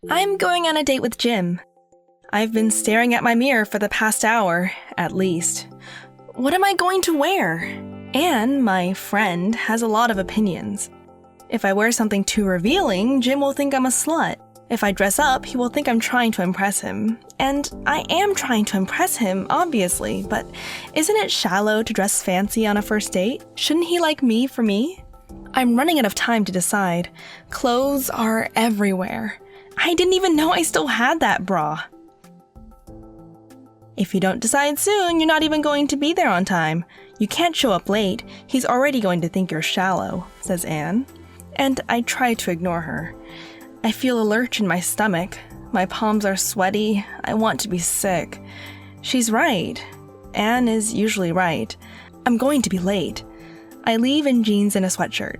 I'm going on a date with Jim. I've been staring at my mirror for the past hour, at least. What am I going to wear? Anne, my friend, has a lot of opinions. If I wear something too revealing, Jim will think I'm a slut. If I dress up, he will think I'm trying to impress him. And I am trying to impress him, obviously, but isn't it shallow to dress fancy on a first date? Shouldn't he like me for me? I'm running out of time to decide. Clothes are everywhere. I didn't even know I still had that bra. If you don't decide soon, you're not even going to be there on time. You can't show up late. He's already going to think you're shallow, says Anne. And I try to ignore her. I feel a lurch in my stomach. My palms are sweaty. I want to be sick. She's right. Anne is usually right. I'm going to be late. I leave in jeans and a sweatshirt.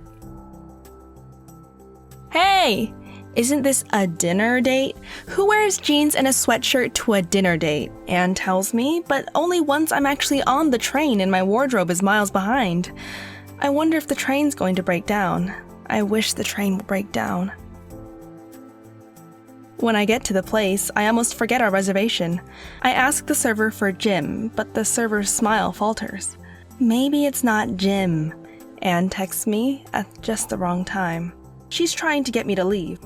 Hey! Isn't this a dinner date? Who wears jeans and a sweatshirt to a dinner date? Anne tells me, but only once I'm actually on the train and my wardrobe is miles behind. I wonder if the train's going to break down. I wish the train would break down. When I get to the place, I almost forget our reservation. I ask the server for Jim, but the server's smile falters. Maybe it's not Jim. Anne texts me at just the wrong time. She's trying to get me to leave.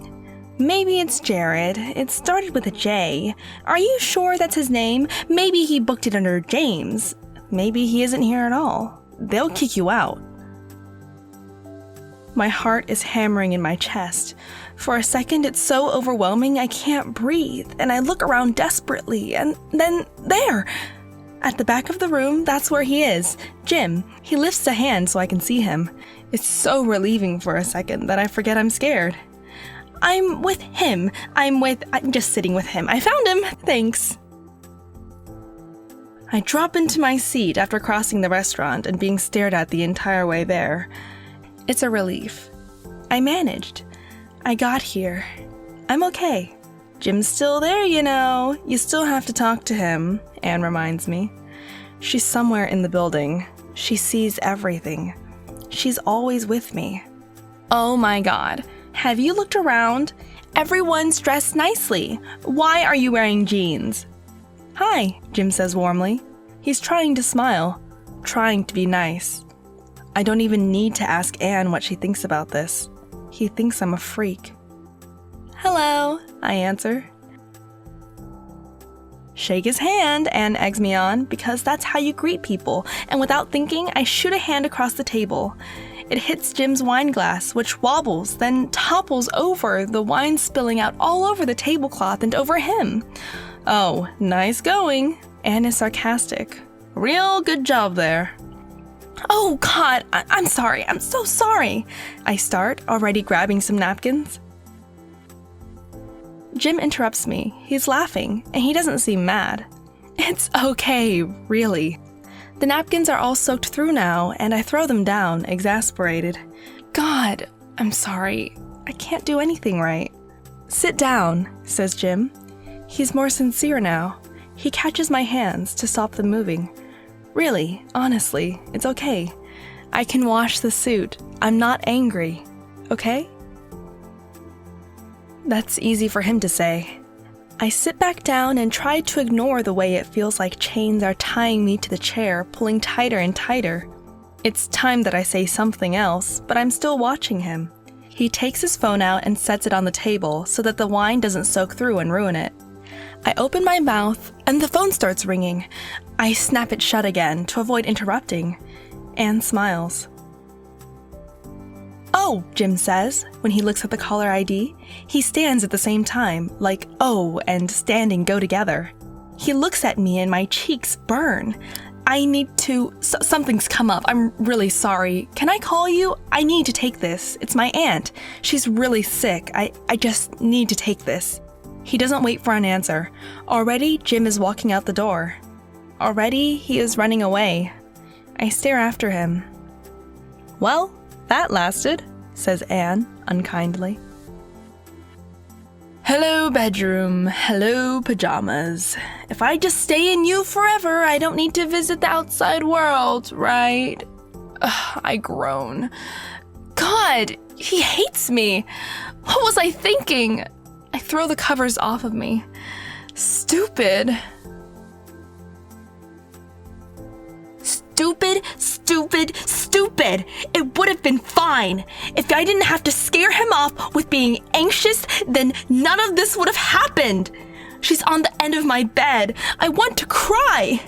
Maybe it's Jared. It started with a J. Are you sure that's his name? Maybe he booked it under James. Maybe he isn't here at all. They'll kick you out. My heart is hammering in my chest. For a second, it's so overwhelming I can't breathe, and I look around desperately, and then there! At the back of the room, that's where he is. Jim. He lifts a hand so I can see him. It's so relieving for a second that I forget I'm scared. I'm with him. I'm just sitting with him. I found him. Thanks. I drop into my seat after crossing the restaurant and being stared at the entire way there. It's a relief. I managed. I got here. I'm okay. Jim's still there, you know. You still have to talk to him, Anne reminds me. She's somewhere in the building. She sees everything. She's always with me. Oh my God. Have you looked around? Everyone's dressed nicely. Why are you wearing jeans? Hi, Jim says warmly. He's trying to smile, trying to be nice. I don't even need to ask Anne what she thinks about this. He thinks I'm a freak. Hello, I answer. Shake his hand, Anne eggs me on, because that's how you greet people, and without thinking, I shoot a hand across the table. It hits Jim's wine glass, which wobbles, then topples over, the wine spilling out all over the tablecloth and over him. Oh, nice going. Anne is sarcastic. Real good job there. Oh, God, I'm sorry. I'm so sorry. I start, already grabbing some napkins. Jim interrupts me. He's laughing, and he doesn't seem mad. It's okay, really. The napkins are all soaked through now, and I throw them down, exasperated. God, I'm sorry. I can't do anything right. Sit down, says Jim. He's more sincere now. He catches my hands to stop them moving. Really, honestly, it's okay. I can wash the suit. I'm not angry. Okay? That's easy for him to say. I sit back down and try to ignore the way it feels like chains are tying me to the chair, pulling tighter and tighter. It's time that I say something else, but I'm still watching him. He takes his phone out and sets it on the table so that the wine doesn't soak through and ruin it. I open my mouth, and the phone starts ringing. I snap it shut again to avoid interrupting. Anne smiles. Oh, Jim says, when he looks at the caller ID. He stands at the same time, like oh and standing go together. He looks at me and my cheeks burn. I need to... something's come up. I'm really sorry. Can I call you? I need to take this. It's my aunt. She's really sick. I just need to take this. He doesn't wait for an answer. Already, Jim is walking out the door. Already, he is running away. I stare after him. Well, that lasted, says Anne, unkindly. Hello, bedroom. Hello, pajamas. If I just stay in you forever, I don't need to visit the outside world, right? Ugh, I groan. God, he hates me. What was I thinking? I throw the covers off of me. Stupid. Stupid, stupid, stupid. It would have been fine. If I didn't have to scare him off with being anxious, then none of this would have happened. She's on the end of my bed. I want to cry.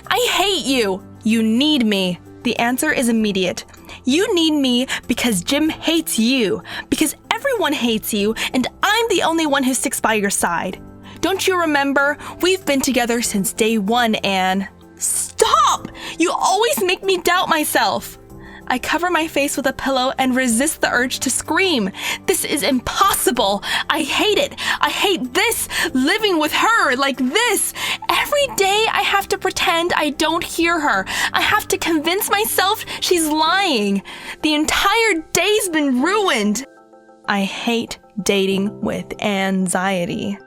I hate you. You need me. The answer is immediate. You need me because Jim hates you, because everyone hates you, and I'm the only one who sticks by your side. Don't you remember? We've been together since day one, Anne. Stop! You always make me doubt myself. I cover my face with a pillow and resist the urge to scream. This is impossible. I hate it. I hate this, living with her like this. Every day I have to pretend I don't hear her. I have to convince myself she's lying. The entire day's been ruined. I hate dating with anxiety.